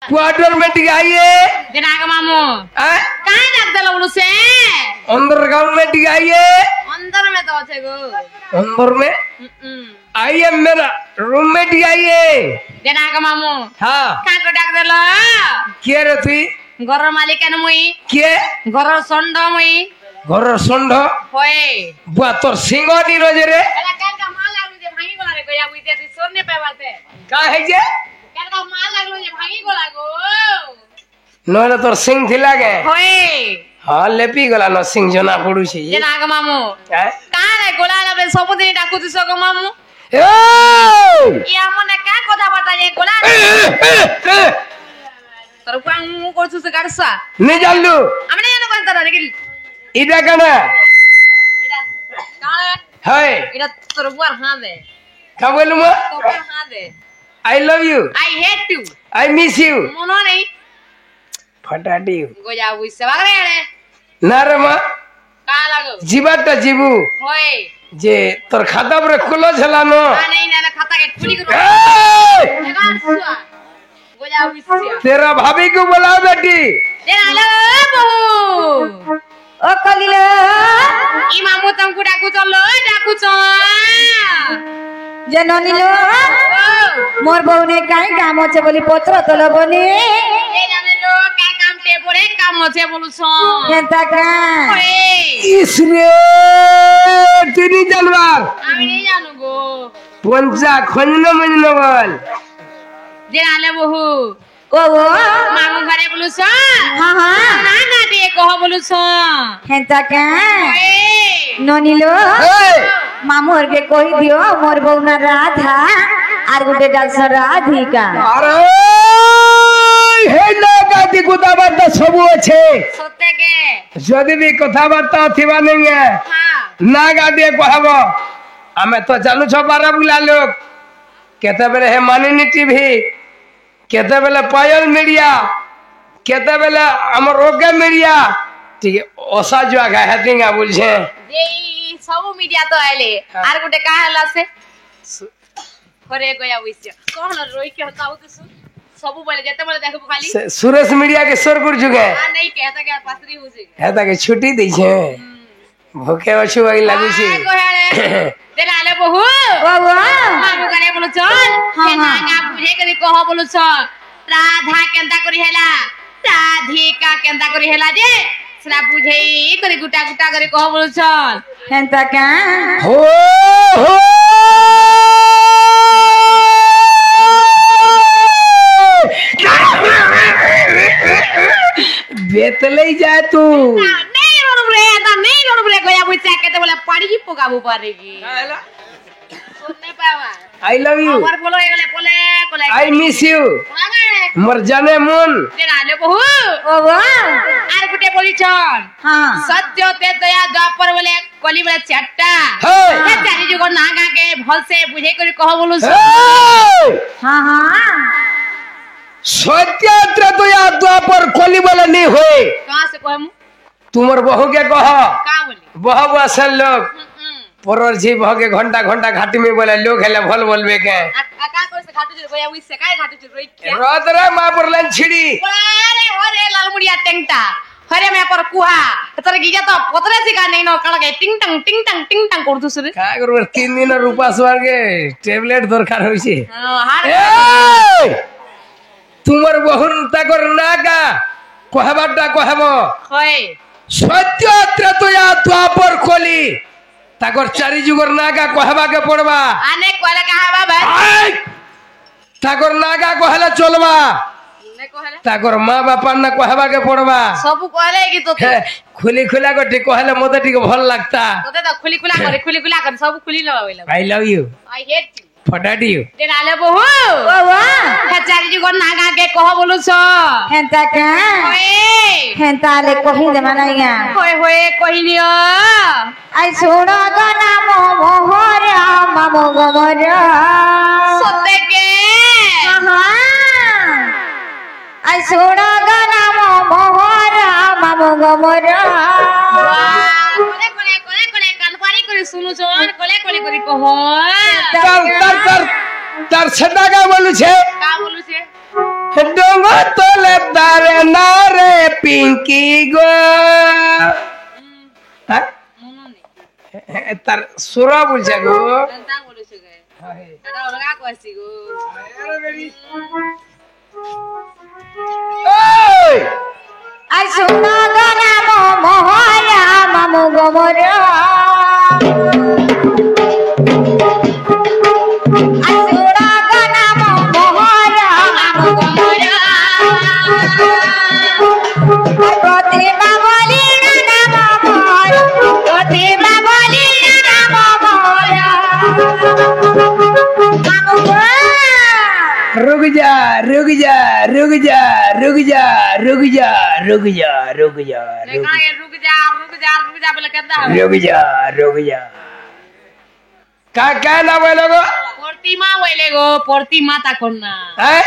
Quarter में टिकाइए दिनाग मामू कहाँ डाक दलो बोलू से अंडरग्राउंड में टिकाइए अंदर में तो अच्छे गो अंदर में आइए मेरा रूम में टिकाइए दिनाग मामू हाँ कहाँ को डाक दलो क्या रे तू घर मालिक है मुई क्या घर संड मुई घर संड होए बुआ तोर सिंह नी रोजे रे एला कान का माल लागू जे भांगी गोला रे गया बुइते ती सोने पे बाते का है जे कान का माल लागू जे भांगी गोला गो नोले तोर सिंह थिला के होए हां लेपी गला न सिंह जना पडू छी जे नाग मामू हैं का रे गोला रे सब दिन डाकू दिसो गो मामू ए या मने का कोदा बता जे गोला तर को मु कोछु से गाडसा नी जानलू हमने जानो कोन तर रे इडा कना इडा काले हाय इडा तर बुआर हां दे का बोलू म तो पर हां दे I love you I hate you I miss you मनो नहीं फटाडी गोजा बुइसे बागरे रे ना रे म का लागो जीवाटा जीवू होए जे तोर खाता पर खुलो छला न आ नहीं ना खाता के खुली करो जगार सुआ गोजा बुइसे तेरा भाभी को बुलाओ बेटी तेरा लो बहू ओ कलिलो ई मामू तुमको डाकू चल जननी लो मोर बहू ने काई काम होचे बोली पत्र तो लबनी ए जाने लो का काम ते पड़े काम होचे बोलू छ केता का ओए इसने तेरी जानवर আমি नहीं जानू गो पंचा खंजन मंजन बोल तेरा ले बहू ओ वो मामू घरे बोलू छ हां हां ना ना दे कह बोलू छ केता का ओए ननी लो ए मामूर के कोई दियो मोर बहू ना राधा आर गुटे डाल राधिका अरे हे लोगा दी कथाबार्ता सबू अच्छे सत्य के जदि भी कथाबार्ता थिबा नहीं है हां ना गाड़ी कहब हमें तो जानू छ बारा बुला लोग केते बेले हे मानिनी टीवी केते बेले पायल मीडिया केते बेले हमर रोगे मीडिया ठीक है ओसा जो आगा हेतिंगा बोल छे दे सब मीडिया तो आले आर गुटे का हला से करे गया बुइसे कोन रोई के हताउ तसु सब बोले जते बोले देखबो खाली सुरेश मीडिया के सर गुर जुगे आ नहीं कहता के पासरी हो जे हेता के छुट्टी दै छे भूखे बछु वही लागू छी कोहेले तेरा ले बहू ओ वो मामू करे बोलो चल हाँ, हे ना हाँ। ना बुझे करी कह बोलो छ राधा केंता करी हेला राधिका केंता करी हेला जे सरा बुझे करी गुटा गुटा करे कह बोलो चल केता का हो बेतले जाए तू नहीं रोड रे गया बुझा के तो बोला पड़ी पोगाबो पारेगी सुनने पावा आई लव यू और बोलो एगले कोले आई मिस यू मांगे मर जाने मन तेरा ले बहू ओ वो आर गुटे बोली चल हां सत्य ते दया द्वापर बोले कली बोले चट्टा हे हे चारी जुग नागा के भल से बुझे करी कह बोलू छ हां हां सत्यात्र तो या द्वापर खोली वाला नहीं होए कहां से कहमु तुमर बहू के कह का बोली बहू असल लोग परर जी भह के घंटा घंटा घाटी में बोले लोग हेले भल बोलबे के आ का कोई से घाटू गया उस से काय घाटू रोई के रोदरा मां पर लन छिड़ी अरे अरे लाल मुड़िया टेंगटा हरे मैं पर कुहा तर गिजा तो पतरे से का नहीं न कल के टिंग टंग करदु सुरे का करबर 3 दिन रूपा सवार के टैबलेट दरकार होइছে हां ए तुमर बहुन ताकर नागा कहबाटा कहबो होय सत्यात्र तो या द्वापर खोली ताकर चारी जुगर नागा कहबा के पड़बा आने कोला कहावा बा आय ताकर नागा कहले चलबा ने कहले ताकर मां बापा ना कहबा के पड़बा सब कहले कि तो खुली खुला को ठीक कहले मते ठीक भल लागता तो तो खुली खुला कर सब खुली लवाइला I love you I hate you फटाडी यू तेरा ले बहू ओ वो चारी जुग नागा के कह बोलू छ केता का होए केता ले कहि दे मनाइया होए होए कहिलियो आई छोड़ गो नाम मोहरा मामो गोमर सत्य के हां आई छोड़ गो नाम मोहरा मामो गोमर कोले कानपारी करे सुनु जोन कोले करी कह तर तर तर तर छटा का बोलू छे का बोलू छे ডঙ্গ তলে তারে না রে পিঙ্কি গো হ্যাঁ মনে নেই তার সুরা বলছে গো তা বলেছে গে এটা অলগা কইছি গো ওই আর শোনো গো নাম মহারা মামু গো মোর আর শোনো গো নাম মহারা মামু গো মোর প্রতিমা বলি নাম মোর প্রতিমা বলি নাম মোর মামু গো रुक जा रुक जा रुक जा रुक जा रुक जा रुक जा रुक जा देखा ये रुक जा बोले कहता है रुक जा क्या ना बोलो गो प्रतिमा बोले गो प्रतिमा ता करना हैं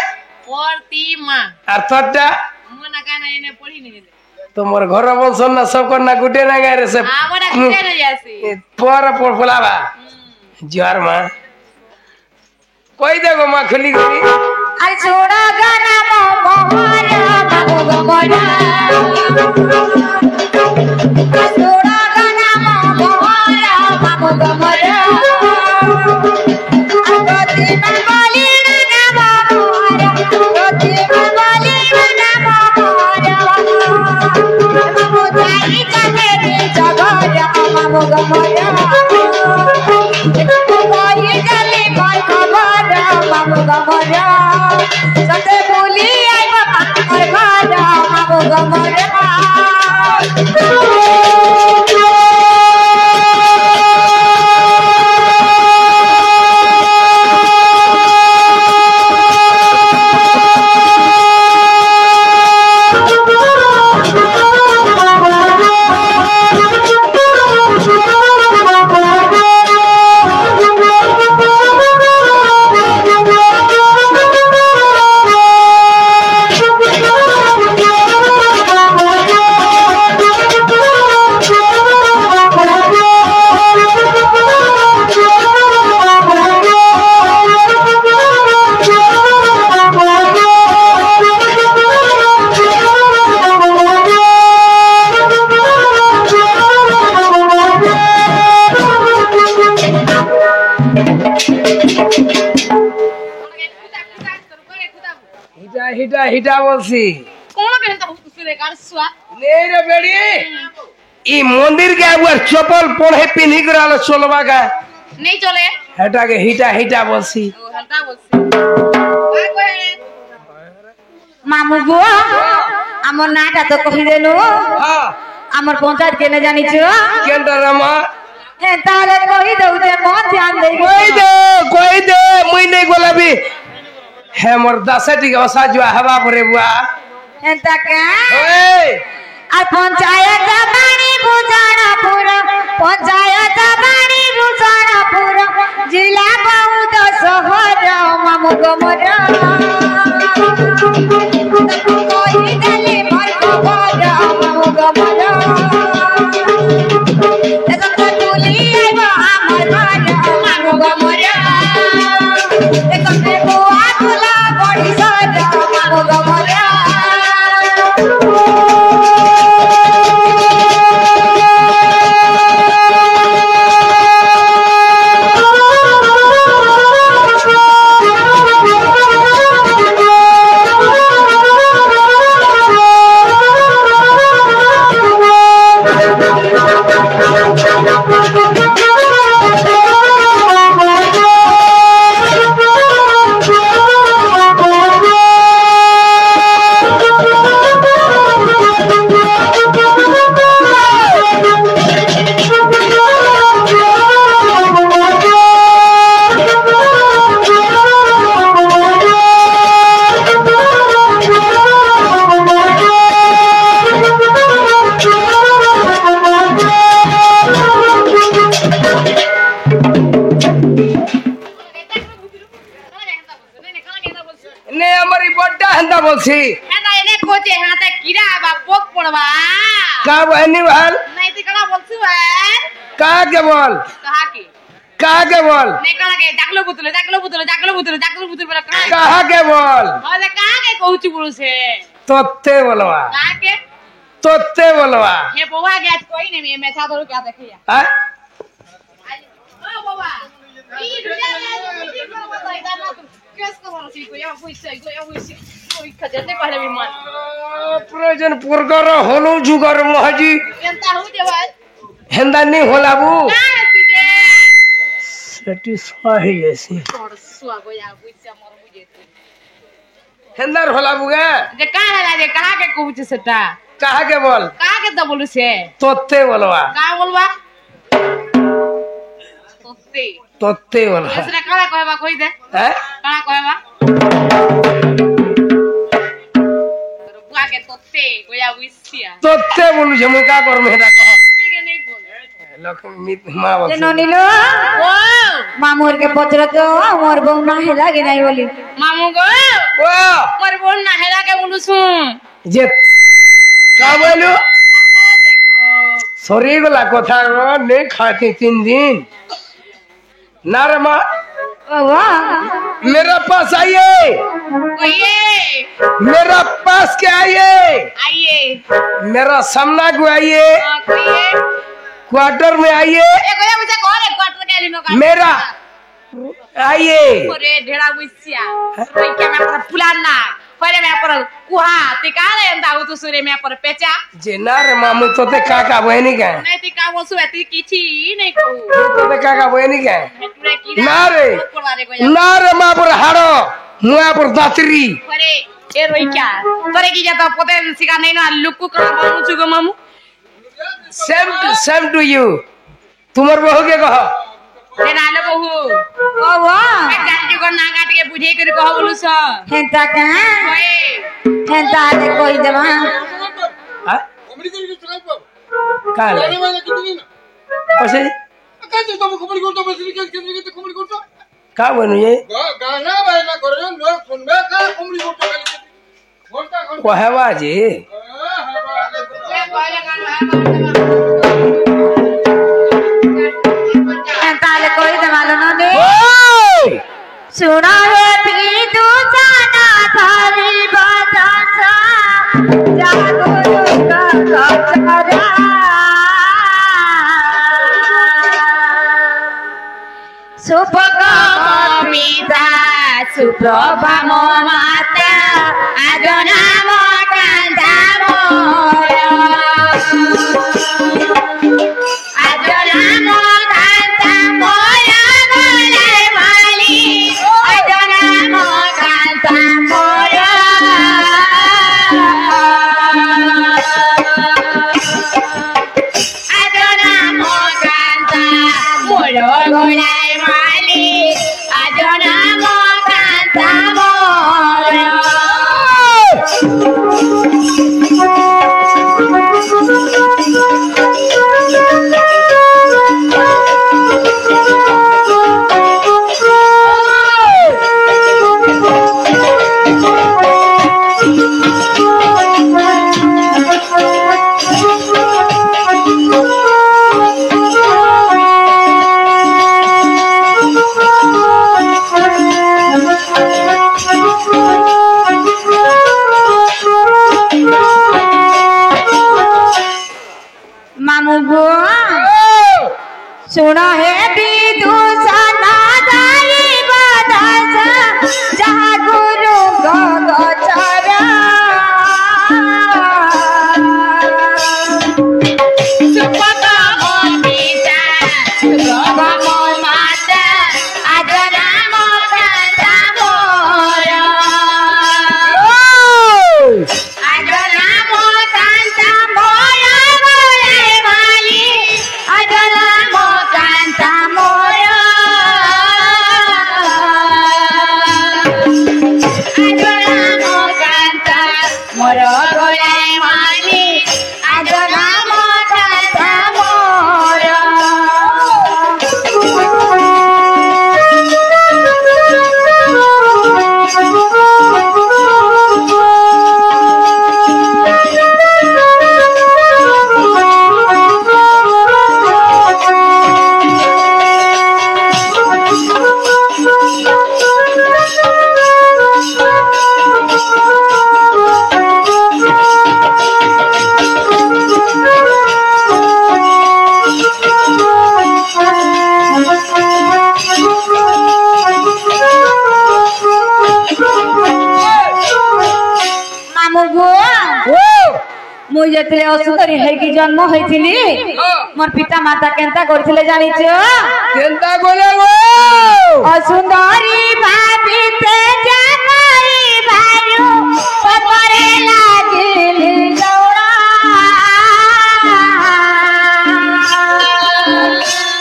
प्रतिमा अर्थटा मना कहना इने पढ़ी नहीं दे তোমার ঘর বলছন না সব কন্যা গুটে না গায় রে সব আমরা কিনে না যাসি পর পর ফলাবা জ্বর মা কই দেবো মা খুলি করি আর ছোড়া গানা মহারা বাবু গো মোরা ছোড়া গানা মহারা বাবু গো মোরা প্রতিমা বলি নাম মোরা প্রতিমা বলি নাম মোরা বাবু যাই কানে রে জগরা বাবু গো মোরা কই গলে কই খবর বাবু গো মোরা সতে বলি আইব আমার ঘর বাবু গো মোরা হিটা হিটা হিটা বলছি कौन कहता है दूसरे कार सुआ নেই রে বেড়ি ই মন্দির কে একবার চপল পড়ে পিনি গরাল চলবা কা नहीं चले হেটাকে হিটা হিটা বলছি ओ हल्का बोलसी आ कोई মামু গো আমার নাটা তো কহি দেলু হ্যাঁ আমার পঞ্চায়েত কেনে জানিছ কেনটা রামা হ্যাঁ তাহলে কহি দউ যে মন ধ্যান দেই কই দে মুই নেই গোলাবি হে মোর দাসে টিকে অসা জুয়া হবা পরে বুয়া হ্যাঁ তাকে ওই আর পঞ্চায়েত বাণী বুঝানাপুর পঞ্চায়েত বাণী বুঝানাপুর জেলা বউদ শহর মামু গো মোর কই দেলি মোর খবর মামু গো মোর এসব তুলি আইব আমার ঘর মামু গো মোর এসব বুয়া তুলা বড়ি সর মামু গো মোর নে আমারি বড়টা হেন্দা বলছি है ना इने कोचे हाथे कीड़ा बा पोक पड़वा কা বহনি ভাল नहीं तो कड़ा बोलसु है কা কে বল कहा की कहा के बोल ने कहा के डाकलो बुतलो बोला कहा के बोल अरे कहा के कहूची बोलू से तोते बोलवा कहा के तोते बोलवा ये बउआ गया कोई नहीं मैं था तो क्या देखिया हाँ? ओ बउआ ई दुनिया में इधर ना तू केस करो सी को या हुई कोई खजते पहले भी मन प्रयोजन पुरगर होलो जुगर महजी एंता हो देवा हेंदा नहीं होला बू ना तुझे सेटिस्फाई ऐसी और सुआ को या हुई से मर मुझे हेंदर होला बुगा जे कहा है जे कहा के कहूची सेटा कहा के बोल कहा के तो बोलू से तोते बोलवा का बोलवा तोते तोते बोलवा इसने कहा कहबा कोई दे हैं कहा कहबा रुआ के तोते कोया विसिया तोते बोलू छे मुका कर मेरा कह तुम्ही के नहीं बोल लक्ष्मी माँ बोल ननिलो ओ मामुर के पत्र तो मोर बहू ना है लागे नहीं बोली मामू गो ओ मोर बोल ना हेला के बोलू सु जे का बोलू सरी गला कथा नहीं खाती 3 दिन ना रे माँ वाह मेरा पास आइए कोई मेरा पास के आइए आइए मेरा सामना को आइए कोई क्वार्टर में आइए ए कोया मुझे कौन है क्वार्टर के लिनो का मेरा आइए ओरे ढेड़ा बुसिया कोई के मैं पर पुलाना पहले मैं पर कुहा तिकाले अंदा हो तो सुरे मैं पर पेचा जे ना रे मामू तोते काका बहनी का नहीं तिका वो सुएती किछि नहीं कहू तोते काका बहनी का हेटुरे की ना रे कोवारे कोया ना रे माँ पर हारो मुआ पर दातरी अरे ए रोई क्या तोरे की जाता पोते सिका नहीं ना लुक्कू का बनू छुगो मामू सेम टू यू तुम्हार बहू के कह हे नाले बहू ओ वाह मैं जानती को ना काट के बुझे कर कह बोलू स हेंता का ओए हेंता ले कोई देवा हाँ अमेरिकन के चला का ले जाने वाला कितनी ना पसे काय ते तो खबर करतो बस के खबर करतो का बनू ये गाना बायना करे लोग सुनबे का खबर करतो खाली घंटा घंटा वो है बाजी ए पहले गाना है हेंता ले कोई देवा लो ना दे ओए सुना है भी तू जाना थारी बतासा जागो का कचरा सुपगमिता सुप्रभा माता आजना मकान्ता मोर आजना मकान्ता मोर गले माली आजना मकान्ता मोर आजना मकान्ता मोर गले माली आजना मकान्ता मोर मामू बुआ सुना है विदूषण दाई बदासा जहाँ गुरु गोचरा सुपगमिता सुप्रभा माता आजना मकान्ता मोर आजना मकान्ता मोर गले माली आजना मकान्ता মামু গো ও মুই যেতলে অসুন্দরী হইকি জন্ম হইছিলি মোর পিতা মাতা কেনতা করছিলে জানিছ কেনতা কইলে গো অসুন্দরী ভাবিতে জানাই ভারু পরে লাগিলি দৌড়া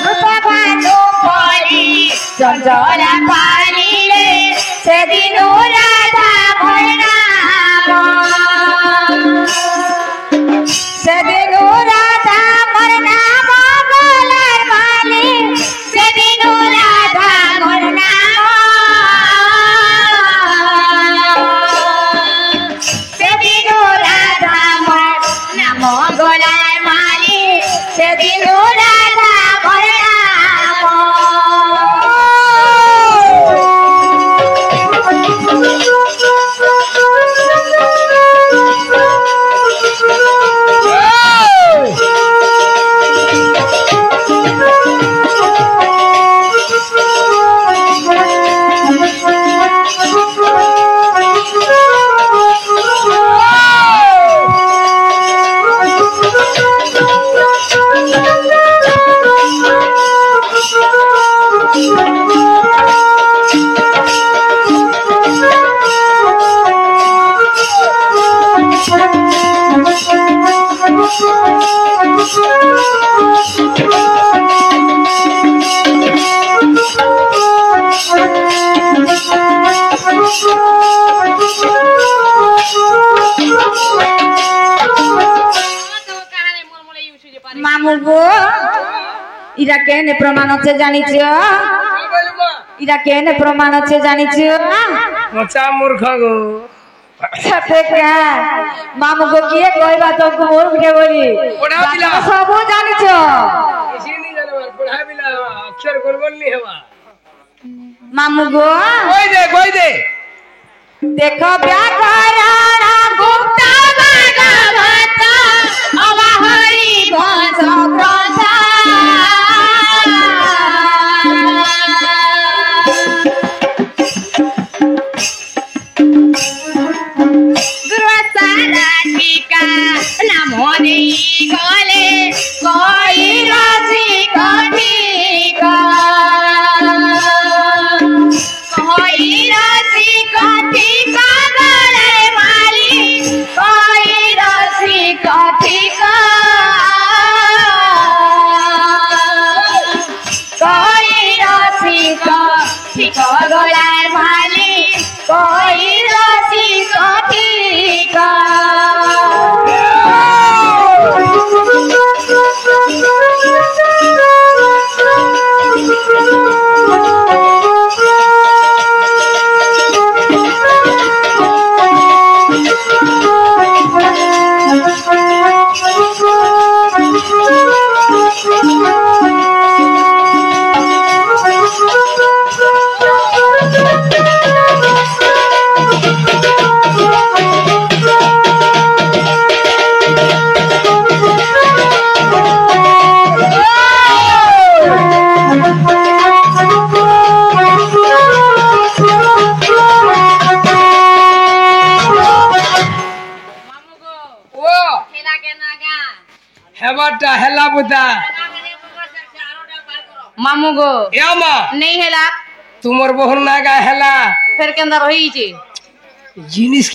রূপবানু পরি চঞ্চলা পালিলে সেদিন রাধা মোর নাম সেদিন রাধা মোর নাম গলার মালি সেদিন রাধা মোর নাম সেদিন রাধা মোর নাম গলার মালি সেদিন রাধা মোর মামু গো ইরা কেনে প্রমাণ আছে জানিছ ইরা কেনে প্রমাণ আছে জানিছ মোচা মূর্খ গো সাথে কা মামু গো কিয়ে কইবা তো মূর্খ কে বলি ওটা দিলা। সব জানিছ কিছু নি জানো পড়া বিলা অক্ষর গোলগোল নি হবা মামু গো কই দে দেখো ব্যাকরণ গুপ্ত ভাগবত অবহরি বংশ গ্রন্থ দুর্বাসারাধিকা নাম দেই গলে কই রাশি কটিকা কই রাশি কটিকা গলে মালি কই রাশি কটিকা কই রাশি কটিকা গলার মালি কই রাশি কটিকা हेबाटा हेला बुता मामू गो यामा नहीं हेला तुमर बहुर नागा हेला फिर के अंदर रही जिनिस